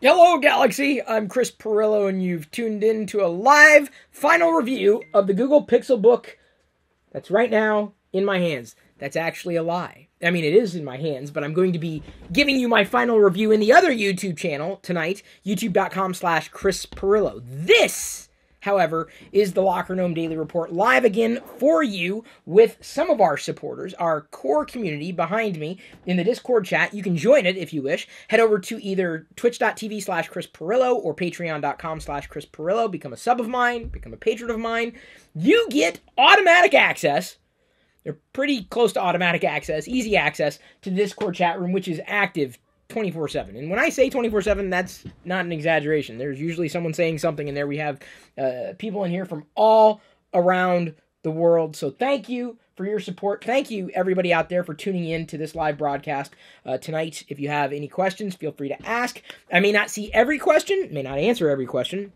Hello, Galaxy! I'm Chris Pirillo, and you've tuned in to a live final review of the Google Pixelbook that's right now in my hands. That's actually a lie. I mean, it is in my hands, but I'm going to be giving you my final review in the other YouTube channel tonight, youtube.com/Chris Pirillo. This, however, is the LockerGnome Daily Report live again for you with some of our supporters, our core community behind me in the Discord chat. You can join it if you wish. Head over to either twitch.tv/Chris Pirillo or patreon.com/Chris Pirillo. Become a sub of mine, become a patron of mine. You get automatic access. They're pretty close to automatic access, easy access to the Discord chat room, which is active 24/7. And when I say 24/7, that's not an exaggeration. There's usually someone saying something in there. We have people in here from all around the world. So thank you for your support. Thank you, everybody out there, for tuning in to this live broadcast tonight. If you have any questions, feel free to ask. I may not see every question, may not answer every question,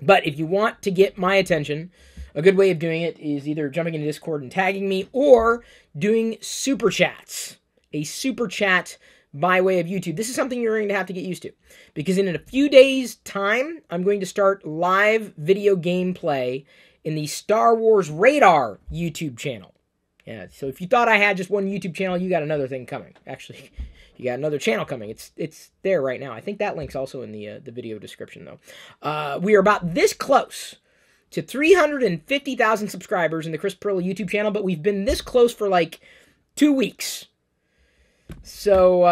but if you want to get my attention, a good way of doing it is either jumping into Discord and tagging me or doing super chats. A super chat by way of YouTube. This is something you're going to have to get used to, because in a few days' time, I'm going to start live video gameplay in the Star Wars Radar YouTube channel. Yeah, so if you thought I had just one YouTube channel, you got another thing coming. Actually, you got another channel coming. It's there right now. I think that link's also in the video description, though. We are about this close to 350,000 subscribers in the Chris Pirillo YouTube channel, but we've been this close for like 2 weeks. So,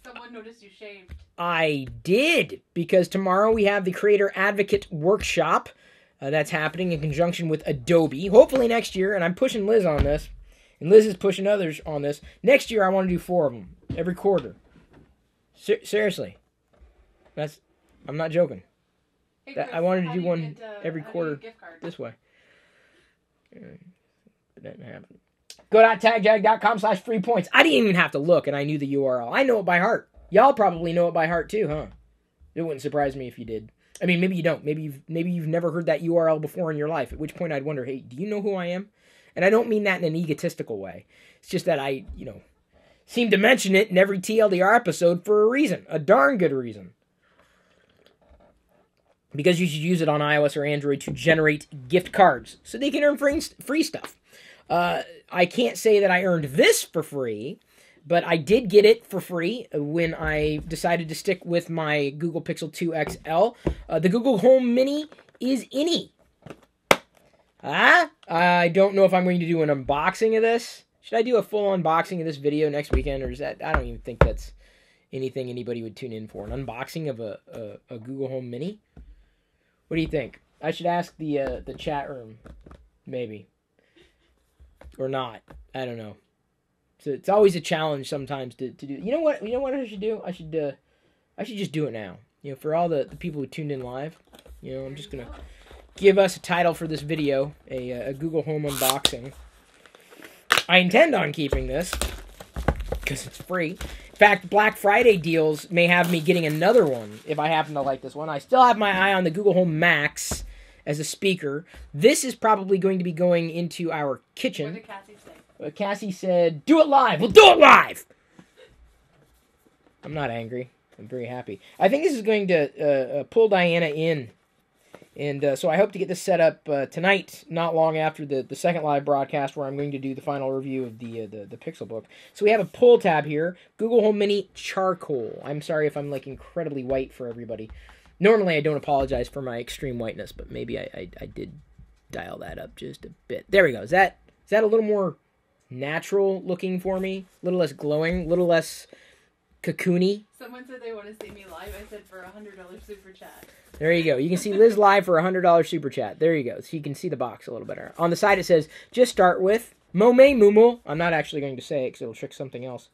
someone noticed you shaved. I did, because tomorrow we have the Creator Advocate Workshop that's happening in conjunction with Adobe. Hopefully next year, and I'm pushing Liz on this, and Liz is pushing others on this. Next year, I want to do 4 of them every quarter. Seriously. I'm not joking. Hey, Chris, I wanted to do one get, every quarter this way. It didn't happen. Go.tagjag.com/free points. I didn't even have to look, and I knew the URL. I know it by heart. Y'all probably know it by heart too, huh? It wouldn't surprise me if you did. I mean, maybe you don't. Maybe you've never heard that URL before in your life, at which point I'd wonder, hey, do you know who I am? And I don't mean that in an egotistical way. It's just that I, seem to mention it in every TLDR episode for a reason. A darn good reason. Because you should use it on iOS or Android to generate gift cards, so they can earn free stuff. I can't say that I earned this for free, but I did get it for free when I decided to stick with my Google Pixel 2 XL. The Google Home Mini is innie. I don't know if I'm going to do an unboxing of this. Should I do a full unboxing of this video next weekend, or is that... I don't even think that's anything anybody would tune in for. An unboxing of a Google Home Mini? What do you think? I should ask the chat room, maybe, or not. I don't know. So it's always a challenge sometimes to do. You know what? I should do. I should just do it now. For all the people who tuned in live. I'm just gonna give us a title for this video, a Google Home unboxing. I intend on keeping this because it's free. In fact, Black Friday deals may have me getting another one if I happen to like this one. I still have my eye on the Google Home Max as a speaker. This is probably going to be going into our kitchen. What did Cassie say? Cassie said, do it live. We'll do it live! I'm not angry. I'm very happy. I think this is going to pull Diana in. And so I hope to get this set up tonight, not long after the second live broadcast, where I'm going to do the final review of the Pixelbook. So we have a pull tab here, Google Home Mini Charcoal. I'm sorry if I'm like incredibly white for everybody. Normally I don't apologize for my extreme whiteness, but maybe I did dial that up just a bit. There we go. Is that a little more natural looking for me? A little less glowing? A little less cocoony? Someone said they want to see me live. I said for $100 super chat. There you go. You can see Liz live for $100 super chat. There you go. So you can see the box a little better. On the side it says, just start with Mome Mumu. I'm not actually going to say it because it'll trick something else.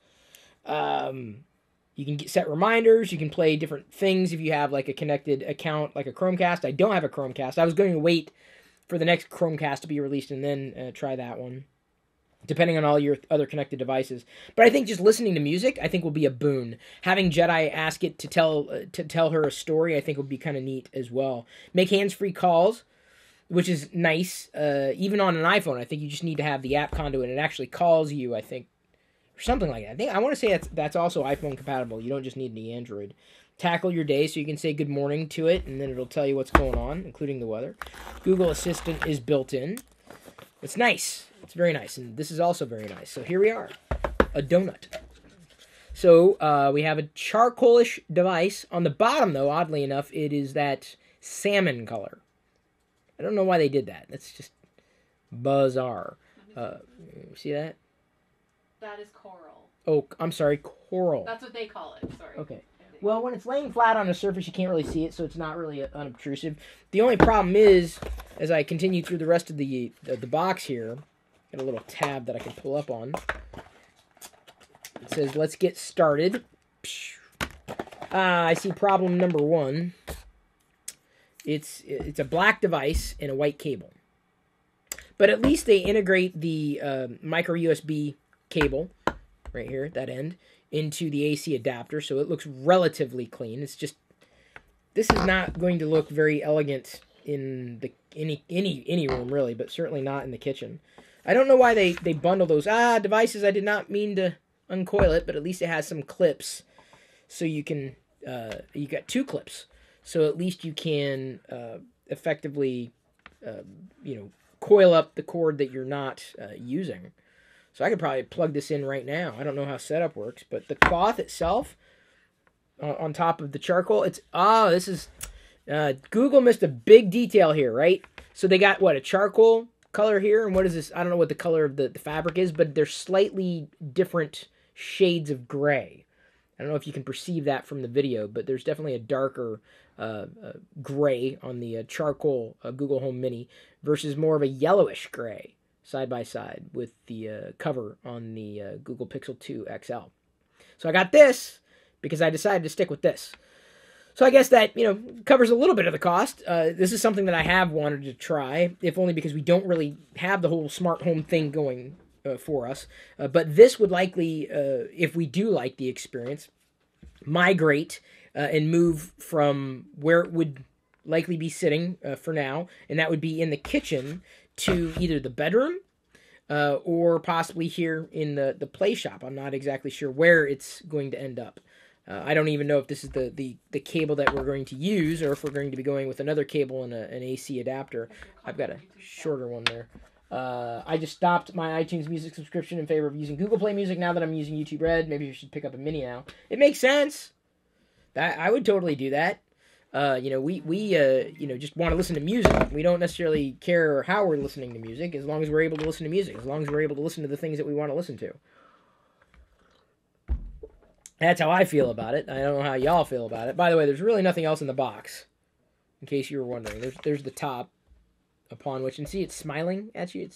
You can set reminders. You can play different things if you have like a connected account, like a Chromecast. I don't have a Chromecast. I was going to wait for the next Chromecast to be released and then try that one, depending on all your other connected devices. But I think just listening to music, I think will be a boon. Having Jedi ask it to tell her a story, I think would be kind of neat as well. Make hands-free calls, which is nice. Even on an iPhone, I think you just need to have the app conduit, and it actually calls you, I think, or something like that. I want to say that's also iPhone compatible. You don't just need the Android. tackle your day, so you can say good morning to it, and then it'll tell you what's going on, including the weather. Google Assistant is built in. It's nice. It's very nice, and this is also very nice. So here we are, a donut. So we have a charcoalish device. On the bottom, though, oddly enough, it is that salmon color. I don't know why they did that. That's just bizarre. See that? That is coral. Oh, I'm sorry, coral. That's what they call it. Sorry. Okay. Well, when it's laying flat on a surface, you can't really see it, so it's not really unobtrusive. The only problem is, as I continue through the rest of the box here, got a little tab that I can pull up on. It says, let's get started. I see problem number 1. It's a black device and a white cable. But at least they integrate the micro USB cable, right here at that end, into the AC adapter, so it looks relatively clean. It's just, this is not going to look very elegant in the any room, really, but certainly not in the kitchen. I don't know why they bundle those. Devices, I did not mean to uncoil it, but at least it has some clips, so you can, you got 2 clips, so at least you can effectively, coil up the cord that you're not using. So I could probably plug this in right now. I don't know how setup works, but the cloth itself on top of the charcoal, this is, Google missed a big detail here, right? So they got, what, a charcoal color here, and what is this? I don't know what the color of the fabric is, but they're slightly different shades of gray. I don't know if you can perceive that from the video, but there's definitely a darker gray on the charcoal Google Home Mini versus more of a yellowish gray side by side with the cover on the Google Pixel 2 XL. So I got this because I decided to stick with this. So I guess that, covers a little bit of the cost. This is something that I have wanted to try, if only because we don't really have the whole smart home thing going for us. But this would likely, if we do like the experience, migrate and move from where it would likely be sitting for now, and that would be in the kitchen, to either the bedroom or possibly here in the play shop. I'm not exactly sure where it's going to end up. I don't even know if this is the cable that we're going to use, or if we're going to be going with another cable and an AC adapter. I've got a shorter one there. I just stopped my iTunes Music subscription in favor of using Google Play Music now that I'm using YouTube Red. Maybe you should pick up a Mini now. It makes sense. I would totally do that. We just want to listen to music. We don't necessarily care how we're listening to music, as long as we're able to listen to music, as long as we're able to listen to the things that we want to listen to. That's how I feel about it. I don't know how y'all feel about it. By the way, there's really nothing else in the box, in case you were wondering. There's the top, upon which, and see, it's smiling at you.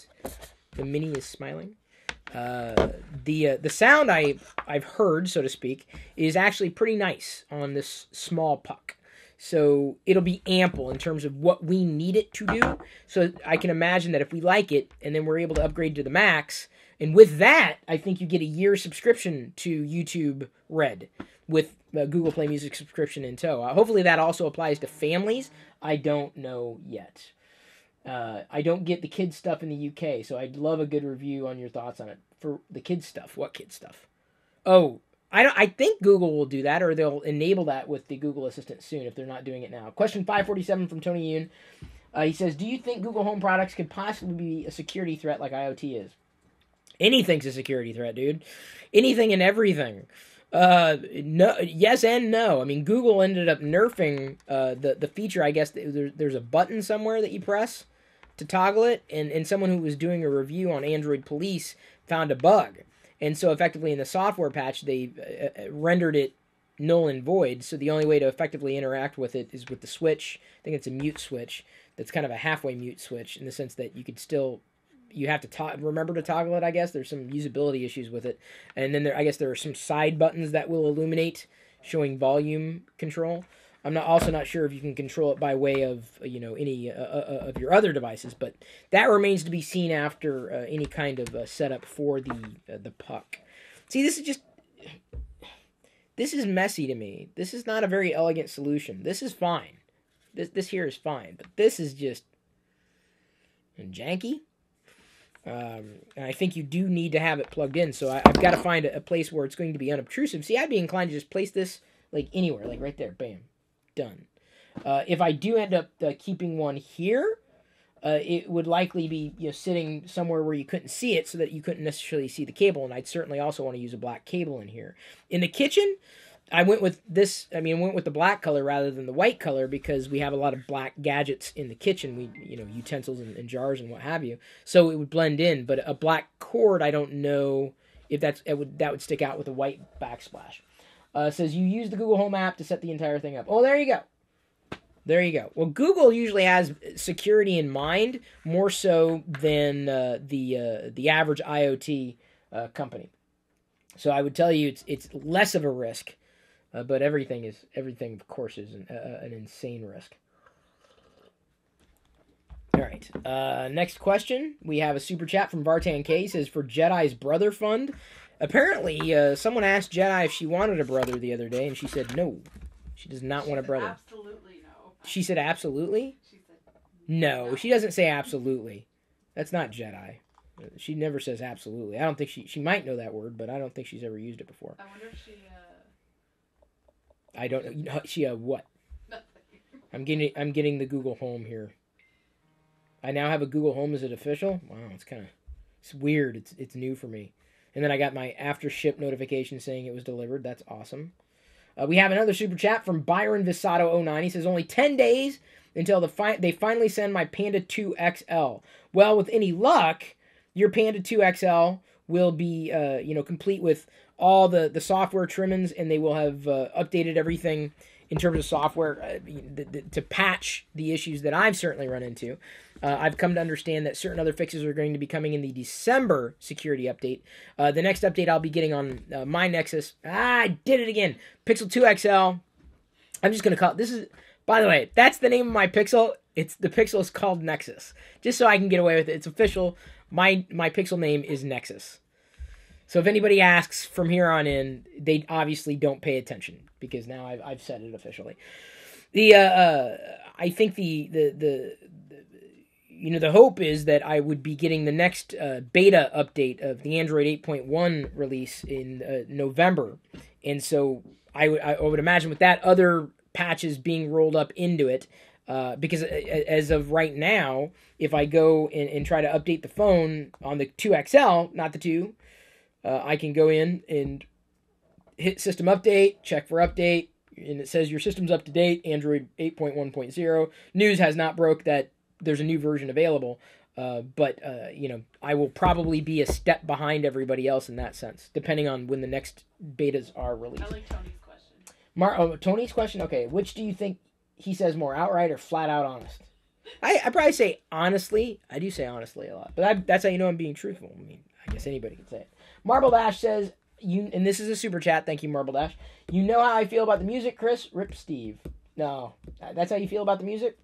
The Mini is smiling. The sound I've heard, so to speak, is actually pretty nice on this small puck. So it'll be ample in terms of what we need it to do. So I can imagine that if we like it, and then we're able to upgrade to the max, and with that, I think you get a year subscription to YouTube Red with Google Play Music subscription in tow. Hopefully that also applies to families. I don't know yet. I don't get the kids stuff in the UK, so I'd love a good review on your thoughts on it. For the kids stuff. What kids stuff? Oh, I think Google will do that, or they'll enable that with the Google Assistant soon if they're not doing it now. Question 547 from Tony Yoon. He says, do you think Google Home products could possibly be a security threat like IoT is? Anything's a security threat, dude. Anything and everything. No, yes and no. I mean, Google ended up nerfing the feature. I guess there's a button somewhere that you press to toggle it, and someone who was doing a review on Android Police found a bug. And so effectively in the software patch, they rendered it null and void. So the only way to effectively interact with it is with the switch. I think it's a mute switch. That's kind of a halfway mute switch in the sense that you could still, you have to remember to toggle it, I guess. There's some usability issues with it. And then I guess there are some side buttons that will illuminate, showing volume control. I'm also not sure if you can control it by way of, any of your other devices, but that remains to be seen after any kind of setup for the puck. See, this is messy to me. This is not a very elegant solution. This is fine. This here is fine, but this is just janky. And I think you do need to have it plugged in, so I've got to find a place where it's going to be unobtrusive. See, I'd be inclined to just place this like anywhere, like right there, bam, done. If I do end up keeping one here, it would likely be sitting somewhere where you couldn't see it, so that you couldn't necessarily see the cable. And I'd certainly also want to use a black cable in here. In the kitchen, I went with this. I mean, I went with the black color rather than the white color because we have a lot of black gadgets in the kitchen. We, utensils and jars and what have you. So it would blend in. But a black cord, I don't know if that would stick out with a white backsplash. It says you use the Google Home app to set the entire thing up. Oh, there you go. There you go. Well, Google usually has security in mind more so than the average IoT company. So I would tell you it's less of a risk, but everything of course is an insane risk. All right. Next question. We have a super chat from Vartan K. It says for Jedi's brother fund. Apparently, someone asked Jedi if she wanted a brother the other day, and she said no. She does not want a brother. Absolutely no. She said absolutely? She said no. She doesn't say absolutely. That's not Jedi. She never says absolutely. I don't think she might know that word, but I don't think she's ever used it before. I wonder if she I don't know. She what? Nothing. I'm getting the Google Home here. I now have a Google Home. Is it official? Wow, it's weird. It's new for me. And then I got my after ship notification saying it was delivered. That's awesome. We have another super chat from Byron Visato 09. He says only 10 days until they finally send my Panda 2 XL. Well, with any luck, your Panda 2 XL will be complete with all the software trimmings, and they will have updated everything in terms of software to patch the issues that I've certainly run into. I've come to understand that certain other fixes are going to be coming in the December security update. The next update I'll be getting on my Nexus. I did it again. Pixel 2 XL. I'm just going to call it. This is, by the way, that's the name of my Pixel. The Pixel is called Nexus. Just so I can get away with it. It's official. My Pixel name is Nexus. So if anybody asks from here on in, they obviously don't pay attention because now I've said it officially. I think the hope is that I would be getting the next beta update of the Android 8.1 release in November, and so I would imagine with that other patches being rolled up into it. Because as of right now, if I go and try to update the phone on the 2XL, not the 2, I can go in and hit system update, check for update, and it says your system's up to date, Android 8.1.0. News has not broke that there's a new version available, but I will probably be a step behind everybody else in that sense, depending on when the next betas are released. I like Tony's question. Tony's question? Okay, which do you think he says more, outright or flat out honest? I probably say honestly. I do say honestly a lot, but that's how you know I'm being truthful. I mean, I guess anybody can say it. Marble Dash says, and this is a super chat. Thank you, Marble Dash. You know how I feel about the music, Chris? Rip Steve. No, that's how you feel about the music?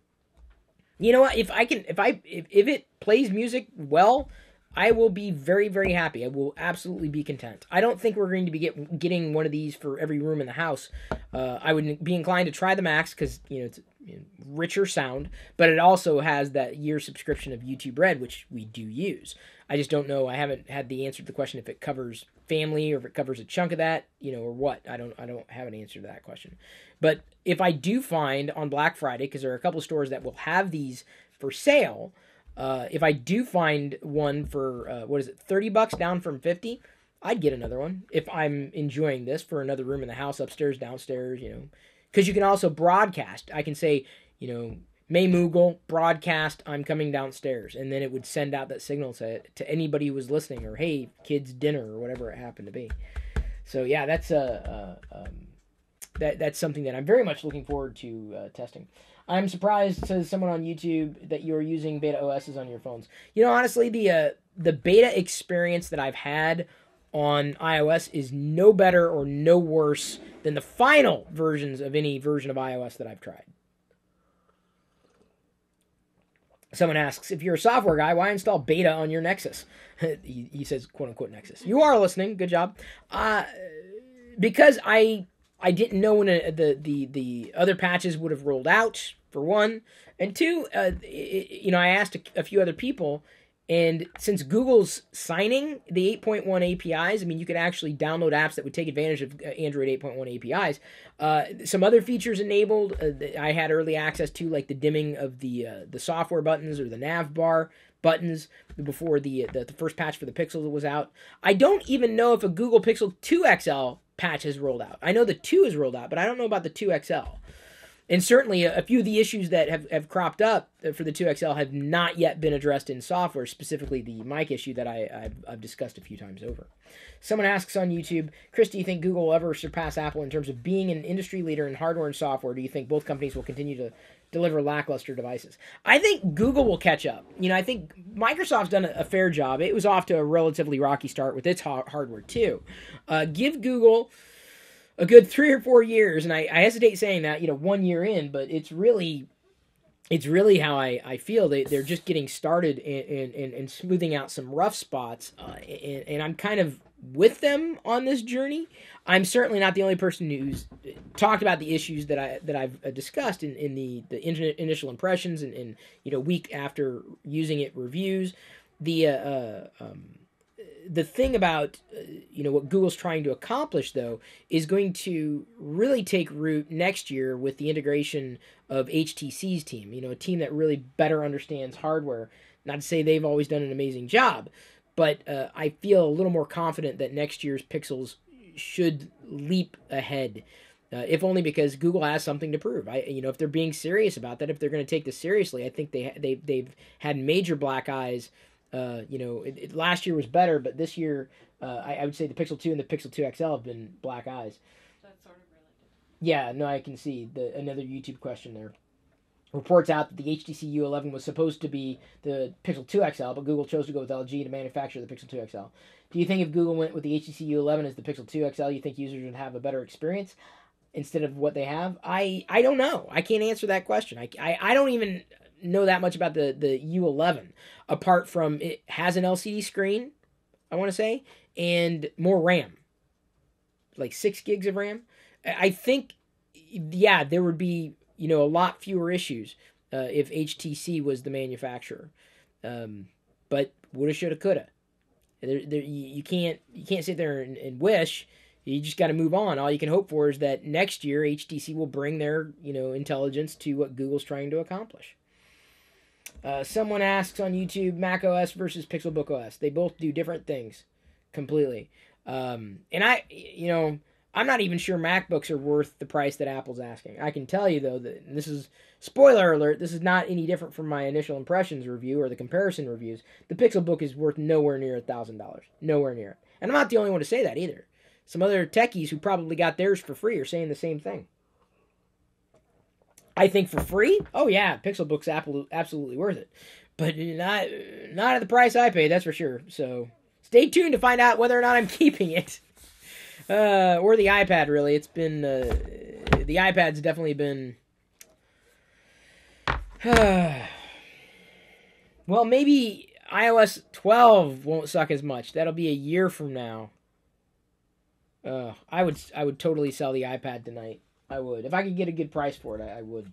You know what? If it plays music well, I will be very, very happy. I will absolutely be content. I don't think we're going to be getting one of these for every room in the house. I would be inclined to try the Max because it's richer sound, but it also has that year subscription of YouTube Red, which we do use. I just don't know. I haven't had the answer to the question if it covers family or if it covers a chunk of that, or what. I don't have an answer to that question. But if I do find on Black Friday, because there are a couple of stores that will have these for sale. If I do find one for, $30 down from 50, I'd get another one if I'm enjoying this for another room in the house, upstairs, downstairs, because you can also broadcast. I can say, May Moogle, broadcast, I'm coming downstairs. And then it would send out that signal to anybody who was listening, or, hey, kids, dinner, or whatever it happened to be. So, yeah, that's that's something that I'm very much looking forward to testing. I'm surprised, says someone on YouTube, that you're using beta OSs on your phones. Honestly, the beta experience that I've had on iOS is no better or no worse than the final versions of any version of iOS that I've tried. Someone asks, if you're a software guy, why install beta on your Nexus? He says, quote-unquote, Nexus. You are listening. Good job. Because I didn't know when the other patches would have rolled out, for one. And two, I asked a few other people, And since Google's signing the 8.1 APIs, I mean, you could actually download apps that would take advantage of Android 8.1 APIs. Some other features enabled I had early access to, like the dimming of the software buttons or the nav bar buttons before the first patch for the Pixel was out. I don't even know if a Google Pixel 2 XL patch has rolled out. I know the 2 is rolled out, but I don't know about the 2 XL. And certainly a few of the issues that have cropped up for the 2XL have not yet been addressed in software, specifically the mic issue that I've discussed a few times over. Someone asks on YouTube, Chris, do you think Google will ever surpass Apple in terms of being an industry leader in hardware and software? Do you think both companies will continue to deliver lackluster devices? I think Google will catch up. I think Microsoft's done a fair job. It was off to a relatively rocky start with its hardware too. Give Google a good 3 or 4 years, and I hesitate saying that, 1 year in, but it's really how I feel. They're just getting started and smoothing out some rough spots, and I'm kind of with them on this journey. I'm certainly not the only person who's talked about the issues that I've discussed in the initial impressions and week after using it reviews. The thing about what Google's trying to accomplish, though, is going to really take root next year with the integration of HTC's team, a team that really better understands hardware. Not to say they've always done an amazing job, but I feel a little more confident that next year's Pixels should leap ahead, if only because Google has something to prove. If they're being serious about that, if they're going to take this seriously, I think they've had major black eyes. Last year was better, but this year, I would say the Pixel 2 and the Pixel 2 XL have been black eyes. That's sort of related. Yeah, no, I can see another YouTube question there. Reports out that the HTC U11 was supposed to be the Pixel 2 XL, but Google chose to go with LG to manufacture the Pixel 2 XL. Do you think if Google went with the HTC U11 as the Pixel 2 XL, you think users would have a better experience instead of what they have? I don't know. I can't answer that question. I don't even know that much about the U11, apart from it has an LCD screen, I want to say, and more RAM, like 6 gigs of RAM. I think, yeah, there would be a lot fewer issues if HTC was the manufacturer. But woulda, shoulda, coulda. You can't sit there and wish. You just got to move on. All you can hope for is that next year HTC will bring their intelligence to what Google's trying to accomplish. Someone asks on YouTube, Mac OS versus Pixelbook OS. They both do different things completely. And I'm not even sure MacBooks are worth the price that Apple's asking. I can tell you, though, that this is, spoiler alert, this is not any different from my initial impressions review or the comparison reviews. The Pixelbook is worth nowhere near $1,000. Nowhere near it. And I'm not the only one to say that either. Some other techies who probably got theirs for free are saying the same thing. I think for free, oh yeah, Pixelbook's absolutely worth it, but not at the price I paid, that's for sure. So stay tuned to find out whether or not I'm keeping it, or the iPad. Really, it's been the iPad's definitely been. Well, maybe iOS 12 won't suck as much. That'll be a year from now. I would totally sell the iPad tonight. I would. If I could get a good price for it, I would.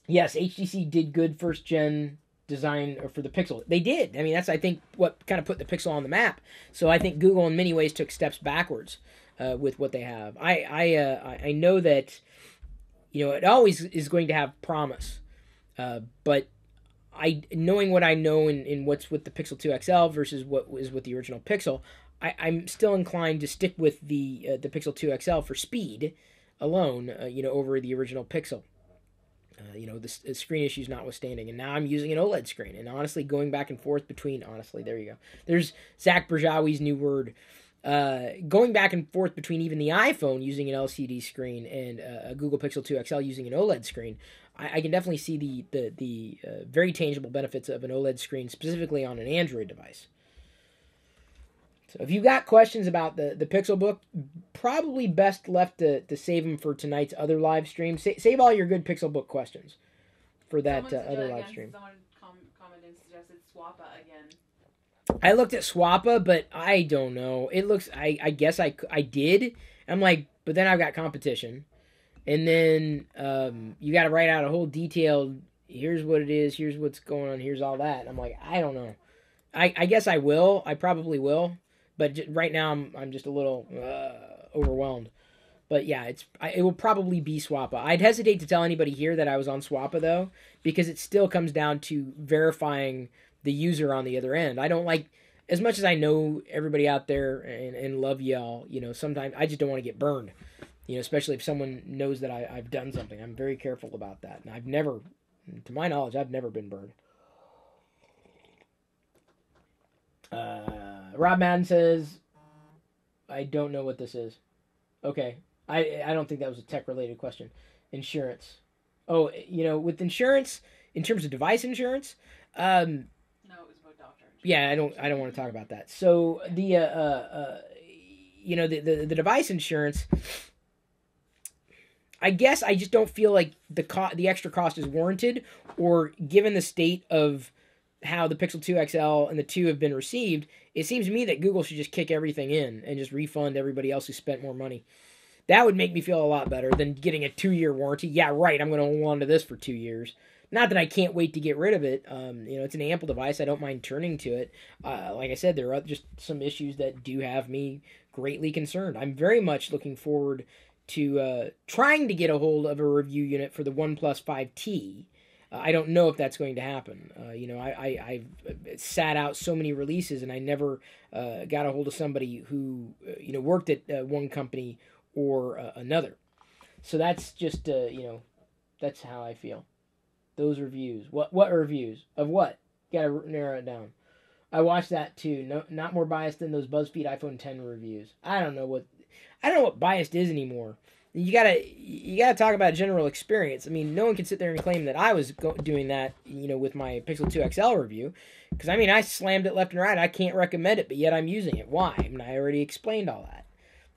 Yes, HTC did good first-gen design for the Pixel. They did. I mean, that's, I think, what kind of put the Pixel on the map. So I think Google, in many ways, took steps backwards with what they have. I know that, it always is going to have promise. But knowing what I know in what's with the Pixel 2 XL versus what was with the original Pixel, I'm still inclined to stick with the Pixel 2 XL for speed alone, over the original Pixel. The screen issues notwithstanding. And now I'm using an OLED screen. And honestly, going back and forth between, there you go. There's Zach Berjawi's new word. Going back and forth between even the iPhone using an LCD screen and a Google Pixel 2 XL using an OLED screen, I can definitely see the very tangible benefits of an OLED screen, specifically on an Android device. So if you got questions about the Pixelbook, probably best left to save them for tonight's other live stream. Save all your good Pixelbook questions for that other live stream. Someone commented and suggested Swappa again. I looked at Swappa, but I don't know. It looks, I guess I did. I'm like, but then I've got competition. And then you got to write out a whole detailed, here's what it is, here's what's going on, here's all that. I'm like, I don't know. I guess I will. I probably will. But right now, I'm just a little overwhelmed. But yeah, it will probably be Swappa. I'd hesitate to tell anybody here that I was on Swappa though, because it still comes down to verifying the user on the other end. I don't like, as much as I know everybody out there and love y'all, sometimes I just don't want to get burned. Especially if someone knows that I've done something. I'm very careful about that. And I've never, to my knowledge, I've never been burned. Rob Madden says, I don't know what this is. Okay. I don't think that was a tech-related question. Insurance. Oh, with insurance, in terms of device insurance, No, it was about doctor insurance. Yeah, I don't want to talk about that. So the device insurance, I guess I just don't feel like the extra cost is warranted, or given the state of how the Pixel 2 XL and the 2 have been received, it seems to me that Google should just kick everything in and just refund everybody else who spent more money. That would make me feel a lot better than getting a 2-year warranty. Yeah, right, I'm going to hold on to this for 2 years. Not that I can't wait to get rid of it. It's an Apple device. I don't mind turning to it. Like I said, there are just some issues that do have me greatly concerned. I'm very much looking forward to trying to get a hold of a review unit for the OnePlus 5T. I don't know if that's going to happen. I've sat out so many releases, and I never got a hold of somebody who worked at one company or another. So that's just that's how I feel. Those reviews. What reviews of what? Gotta narrow it down. I watched that too. No, not more biased than those BuzzFeed iPhone 10 reviews. I don't know what biased is anymore. You gotta talk about general experience. I mean, no one can sit there and claim that I was doing that, with my Pixel 2 XL review, because I slammed it left and right. I can't recommend it, but yet I'm using it. Why? I already explained all that.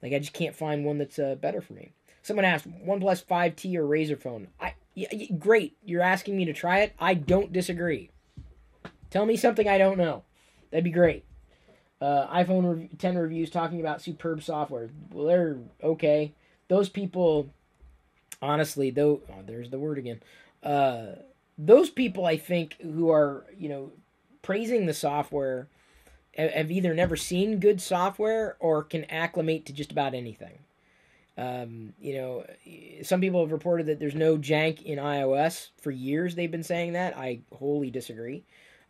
Like, I just can't find one that's better for me. Someone asked, OnePlus 5T or Razer phone. Great, you're asking me to try it. I don't disagree. Tell me something I don't know. That'd be great. iPhone 10 reviews talking about superb software. Well, they're okay. Those people, honestly, though, there's the word again. Those people, I think, who are, praising the software have either never seen good software or can acclimate to just about anything. Some people have reported that there's no jank in iOS. For years they've been saying that. I wholly disagree.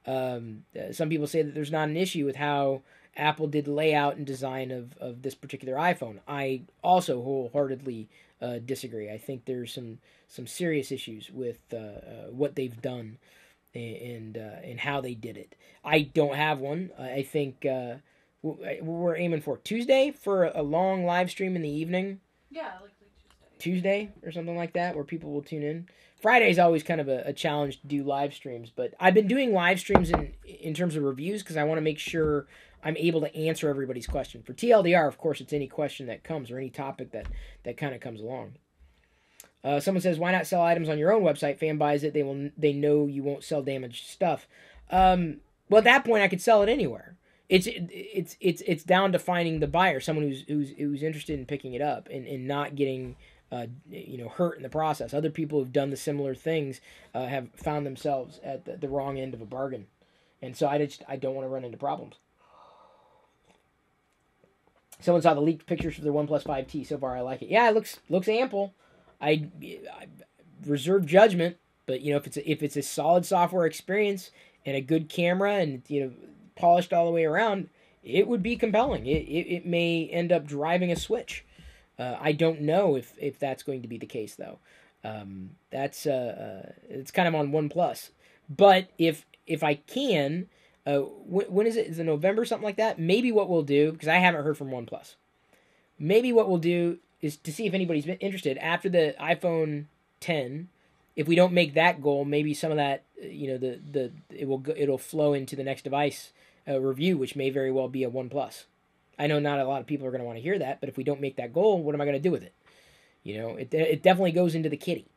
Some people say that there's not an issue with how Apple did layout and design of this particular iPhone. I also wholeheartedly disagree. I think there's some serious issues with what they've done and how they did it. I don't have one. I think we're aiming for Tuesday for a long live stream in the evening. Yeah, like Tuesday or something like that, where people will tune in. Friday's always kind of a challenge to do live streams, but I've been doing live streams in terms of reviews because I want to make sure I'm able to answer everybody's question. For TLDR, of course, it's any question that comes or any topic that kind of comes along. Someone says, why not sell items on your own website? Fan buys it, they know you won't sell damaged stuff. Well, at that point, I could sell it anywhere. It's down to finding the buyer, someone who's interested in picking it up and not getting hurt in the process. Other people who've done the similar things have found themselves at the wrong end of a bargain, and so I don't want to run into problems. Someone saw the leaked pictures for the OnePlus 5T. So far, I like it. Yeah, it looks ample. I reserve judgment, but if it's a solid software experience and a good camera and polished all the way around, it would be compelling. It may end up driving a Switch. I don't know if that's going to be the case though. That's it's kind of on OnePlus. But if I can, when is it? Is it November, something like that? Maybe what we'll do, because I haven't heard from OnePlus. Maybe what we'll do is to see if anybody's been interested after the iPhone 10. If we don't make that goal, maybe some of that, it'll flow into the next device review, which may very well be a OnePlus. I know not a lot of people are going to want to hear that, but if we don't make that goal, what am I going to do with it? It definitely goes into the kitty.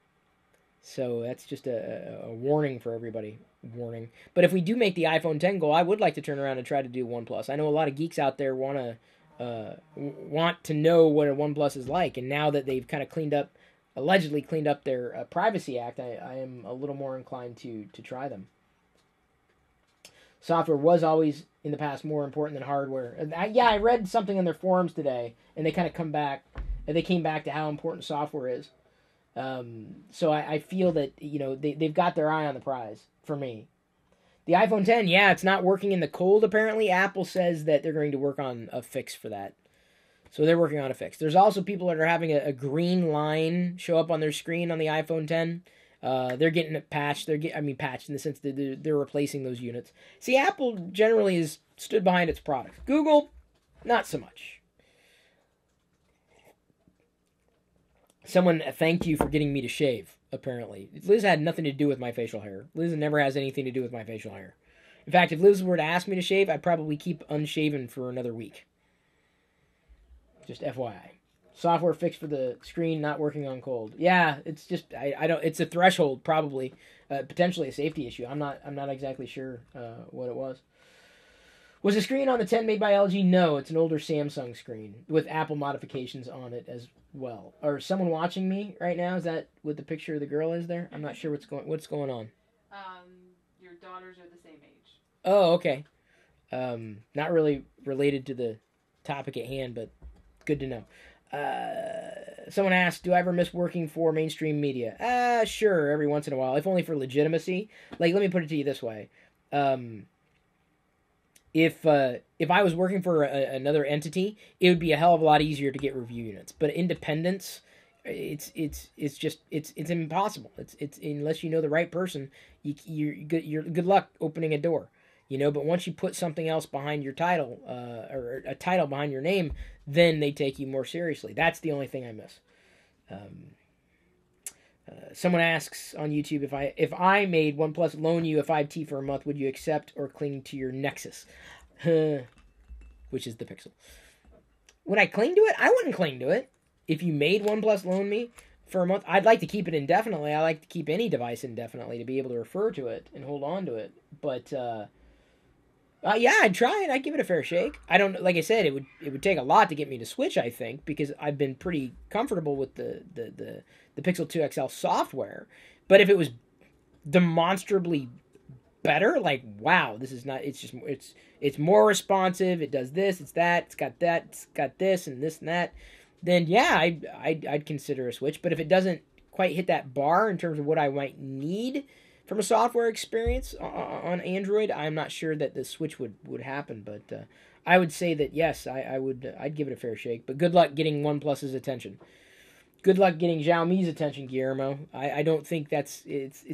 So that's just a warning for everybody. Warning. But if we do make the iPhone 10 goal, I would like to turn around and try to do OnePlus. I know a lot of geeks out there want to know what a OnePlus is like, and now that they've kind of cleaned up allegedly cleaned up their Privacy Act, I am a little more inclined to try them. Software was always in the past more important than hardware. I read something in their forums today, and they kind of came back to how important software is. So I feel that they've got their eye on the prize for me. The iPhone 10, yeah, it's not working in the cold. Apparently, Apple says that they're going to work on a fix for that. So they're working on a fix. There's also people that are having a green line show up on their screen on the iPhone 10. They're getting it patched. Patched in the sense that they're replacing those units. See, Apple generally has stood behind its products. Google, not so much. Someone thanked you for getting me to shave, apparently. Liz had nothing to do with my facial hair. Liz never has anything to do with my facial hair. In fact, if Liz were to ask me to shave, I'd probably keep unshaven for another week. Just FYI. Software fix for the screen not working on cold. Yeah, it's just I don't. It's a threshold probably, potentially a safety issue. I'm not exactly sure what it was. Was the screen on the 10 made by LG? No, it's an older Samsung screen with Apple modifications on it as well. Or someone watching me right now? Is that what the picture of the girl is there? I'm not sure what's going on. Your daughters are the same age. Oh, okay. Not really related to the topic at hand, but good to know. Someone asked, do I ever miss working for mainstream media? Sure, every once in a while, if only for legitimacy. Like, let me put it to you this way. If I was working for another entity, it would be a hell of a lot easier to get review units. But independence, it's impossible. It's unless you know the right person, you're good luck opening a door. But once you put something else behind your title, or a title behind your name, then they take you more seriously. That's the only thing I miss. Someone asks on YouTube, if I made OnePlus loan you a 5T for a month, would you accept or cling to your Nexus? Which is the Pixel. Would I cling to it? I wouldn't cling to it. If you made OnePlus loan me for a month, I'd like to keep it indefinitely. I like to keep any device indefinitely to be able to refer to it and hold on to it. But yeah, I'd try it. I'd give it a fair shake. I don't, like I said, it would take a lot to get me to switch, I think, because I've been pretty comfortable with the Pixel 2 XL software. But if it was demonstrably better, like, wow, this is not, it's more responsive, it does this, it's that, it's got this and this and that, then yeah, I'd consider a switch. But if it doesn't quite hit that bar in terms of what I might need from a software experience on Android, I'm not sure that the switch would happen. But I would say that yes, I'd give it a fair shake. But good luck getting OnePlus's attention. Good luck getting Xiaomi's attention, Guillermo. I don't think it's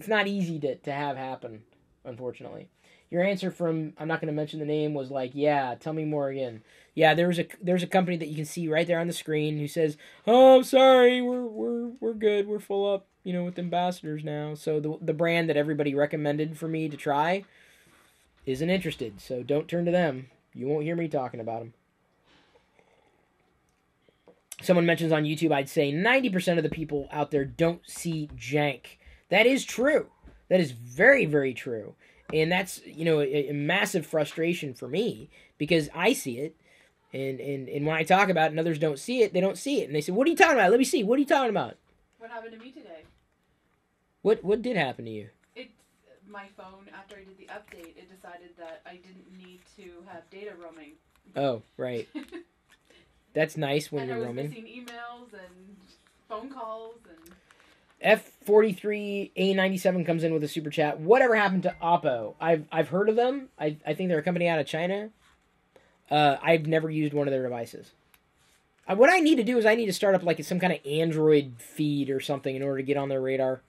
not easy to have happen, unfortunately. Your answer from, I'm not going to mention the name, was like, yeah, tell me more again. Yeah, there's a company that you can see right there on the screen who says, oh, I'm sorry, we're good, we're full up, with ambassadors now. So the brand that everybody recommended for me to try isn't interested. So don't turn to them. You won't hear me talking about them. Someone mentions on YouTube, I'd say 90% of the people out there don't see jank. That is true. That is very, very true. And that's, a massive frustration for me, because I see it. And when I talk about it and others don't see it, they don't see it. And they say, what are you talking about? Let me see. What are you talking about? What happened to me today? What did happen to you? My phone, after I did the update, it decided that I didn't need to have data roaming. Oh, right. That's nice when and you're roaming. And I was missing emails and phone calls and... F43A97 comes in with a super chat. Whatever happened to Oppo? I've heard of them. I think they're a company out of China. I've never used one of their devices. What I need to do is I need to start up like some kind of Android feed or something in order to get on their radar.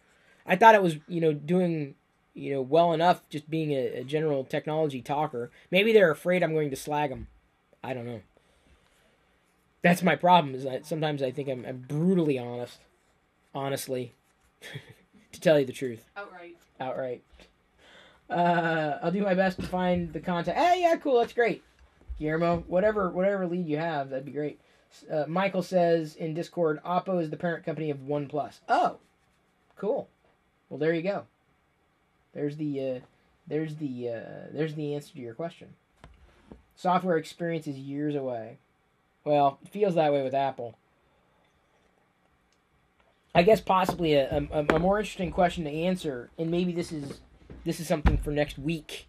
I thought it was, doing, well enough just being a general technology talker. Maybe they're afraid I'm going to slag them. I don't know. That's my problem, is that sometimes I think I'm brutally honest. Honestly. To tell you the truth. Outright. I'll do my best to find the contact. Hey, yeah, cool, that's great. Guillermo, whatever lead you have, that'd be great. Michael says in Discord, Oppo is the parent company of OnePlus. Oh, cool. Well, there you go. There's the answer to your question. Software experience is years away. Well, it feels that way with Apple. I guess possibly a more interesting question to answer, and maybe this is something for next week.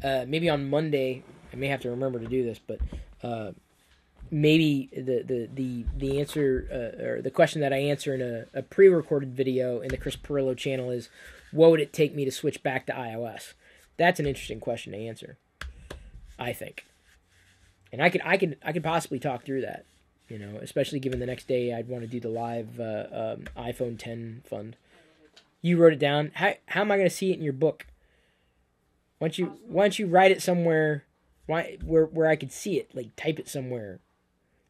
Maybe on Monday, I may have to remember to do this, but maybe the answer or the question that I answer in a pre-recorded video in the Chris Pirillo channel is, what would it take me to switch back to iOS? That's an interesting question to answer, I think, and I could possibly talk through that. You know, especially given the next day I'd want to do the live iPhone 10 fund. You wrote it down. How am I going to see it in your book? Why don't you write it somewhere? Where I could see it? Like type it somewhere.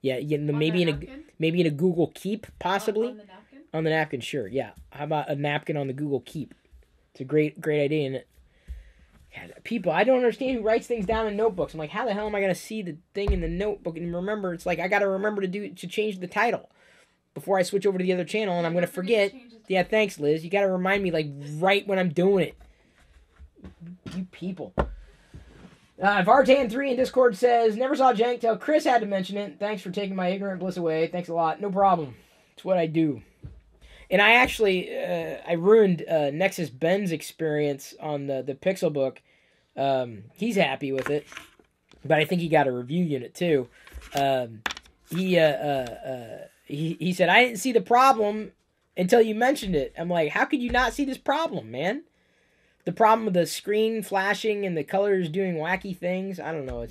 Yeah, maybe in a Google Keep possibly. On the napkin. On the napkin, sure. Yeah. How about a napkin on the Google Keep? It's a great idea, isn't it? People, I don't understand who writes things down in notebooks. I'm like, how the hell am I going to see the thing in the notebook and remember? It's like I got to remember to change the title before I switch over to the other channel, and I'm going to forget. Yeah, thanks, Liz. You got to remind me like right when I'm doing it. You people. Vartan3 in Discord says, never saw Jank till Chris had to mention it. Thanks for taking my ignorant bliss away. Thanks a lot. No problem. It's what I do. And I actually, I ruined Nexus Ben's experience on the Pixelbook. He's happy with it, but I think he got a review unit too. He said, I didn't see the problem until you mentioned it. I'm like, how could you not see this problem, man? The problem with the screen flashing and the colors doing wacky things. I don't know.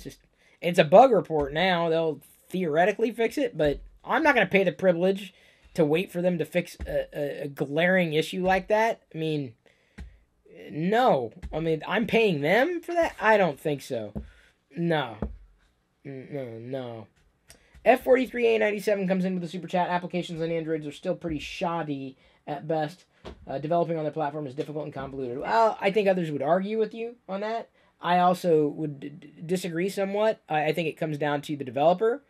It's a bug report now. They'll theoretically fix it, but I'm not going to pay the privilege to wait for them to fix a glaring issue like that. I mean, no. I mean, I'm paying them for that? I don't think so. No. F43A97 comes in with a super chat. Applications on Androids are still pretty shoddy at best. Developing on their platform is difficult and convoluted. Well, I think others would argue with you on that. I also would disagree somewhat. I think it comes down to the developer.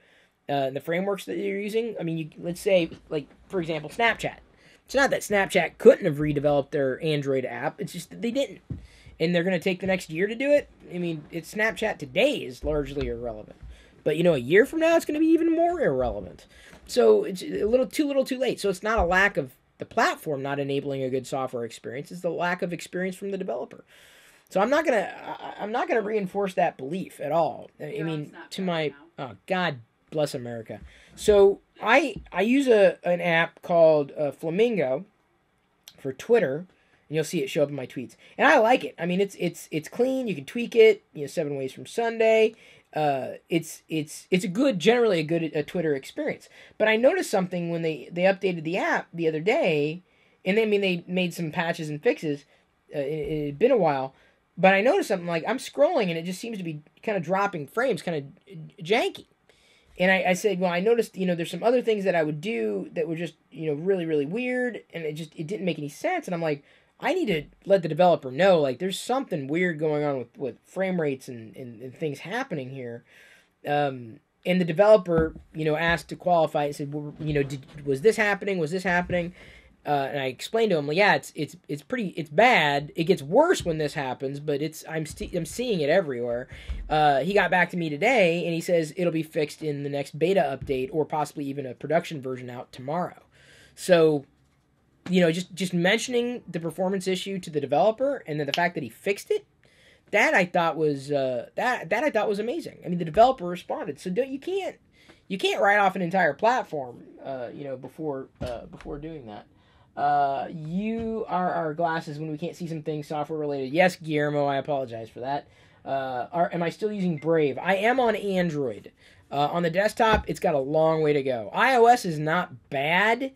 The frameworks that you're using. I mean, let's say, like, for example, Snapchat. It's not that Snapchat couldn't have redeveloped their Android app. It's just that they didn't. And they're going to take the next year to do it. I mean, Snapchat today is largely irrelevant. But, a year from now, it's going to be even more irrelevant. So it's a little too late. So it's not a lack of the platform not enabling a good software experience. It's the lack of experience from the developer. So I'm not gonna reinforce that belief at all. I mean, to my God bless America. So I use an app called Flamingo for Twitter, and you'll see it show up in my tweets. And I like it. I mean, it's clean. You can tweak it. 7 ways from Sunday. It's generally a good Twitter experience. But I noticed something when they updated the app the other day, and they made some patches and fixes. It had been a while. But I noticed something, like I'm scrolling and it just seems to be kind of dropping frames, kind of janky. And I said, well, I noticed, there's some other things that I would do that were just, really, really weird. And it didn't make any sense. And I'm like, I need to let the developer know, like, there's something weird going on with frame rates and things happening here. And the developer, asked to qualify and said, well, was this happening? Was this happening? And I explained to him, like, yeah, it's bad. It gets worse when this happens, but I'm seeing it everywhere. He got back to me today, and he says it'll be fixed in the next beta update, or possibly even a production version out tomorrow. So, just mentioning the performance issue to the developer, and then the fact that he fixed it, that I thought was amazing. I mean, the developer responded. So you can't write off an entire platform, before doing that. You are our glasses when we can't see some things software related. Yes, Guillermo, I apologize for that. Am I still using Brave? I am on Android. On the desktop, it's got a long way to go. iOS is not bad,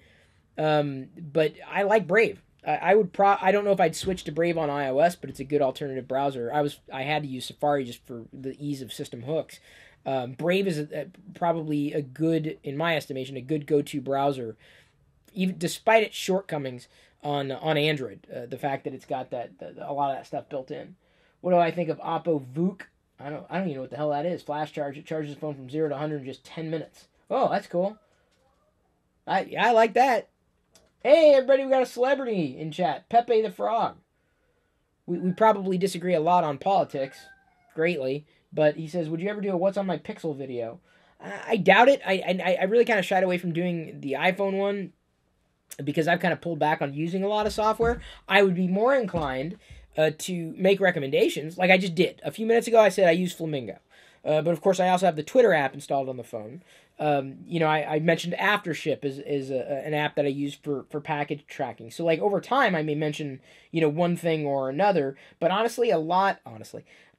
but I like Brave. I don't know if I'd switch to Brave on iOS, but it's a good alternative browser. I had to use Safari just for the ease of system hooks. Brave is probably a good, in my estimation, a good go-to browser, even despite its shortcomings on Android. The fact that it's got a lot of that stuff built in. What do I think of Oppo Vook? I don't even know what the hell that is. Flash charge. It charges the phone from 0 to 100 in just 10 minutes. Oh, that's cool. I like that. Hey, everybody, we got a celebrity in chat. Pepe the Frog. We probably disagree a lot on politics, greatly, but he says, would you ever do a What's on My Pixel video? I doubt it. I really kind of shied away from doing the iPhone one, because I've kind of pulled back on using a lot of software, I would be more inclined to make recommendations, like I just did. A few minutes ago, I said I use Flamingo. But of course, I also have the Twitter app installed on the phone. I mentioned Aftership is an app that I use for package tracking. So like over time, I may mention, one thing or another. But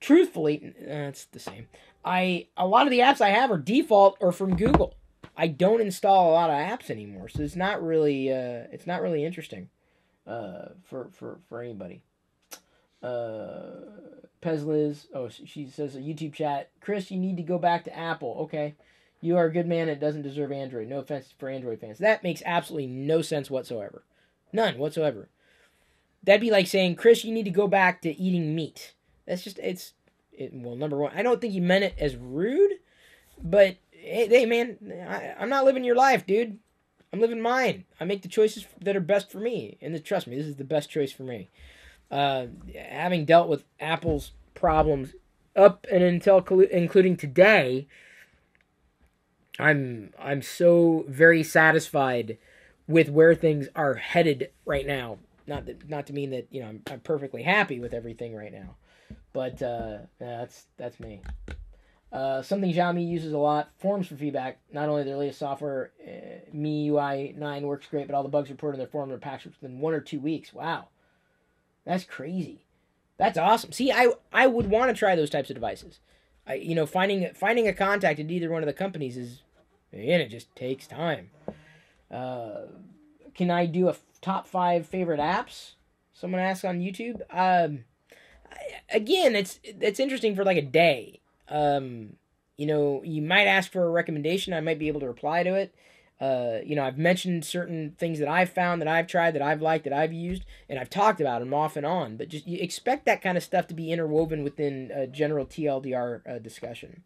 truthfully, it's the same. A lot of the apps I have are default or from Google. I don't install a lot of apps anymore, so it's not really interesting for anybody. Pezliz, she says a YouTube chat. Chris, you need to go back to Apple. Okay, you are a good man. It doesn't deserve Android. No offense for Android fans. That makes absolutely no sense whatsoever. None whatsoever. That'd be like saying, Chris, you need to go back to eating meat. That's just well, number one, I don't think you meant it as rude, but hey man, I'm not living your life, dude. I'm living mine. I make the choices that are best for me, and trust me, this is the best choice for me. Having dealt with Apple's problems up and until including today, I'm so very satisfied with where things are headed right now. Not to mean that I'm perfectly happy with everything right now, but that's me. Something Xiaomi uses a lot, forums for feedback. Not only their latest software, MIUI 9 works great, but all the bugs reported in their forum are patched within 1 or 2 weeks. Wow. That's crazy. That's awesome. See, I would want to try those types of devices. Finding a contact at either one of the companies it just takes time. Can I do a top 5 favorite apps? Someone asked on YouTube. Again, it's interesting for like a day. You might ask for a recommendation. I might be able to reply to it. I've mentioned certain things that I've found, that I've tried, that I've liked, that I've used, and I've talked about them off and on. But just you expect that kind of stuff to be interwoven within a general TLDR discussion.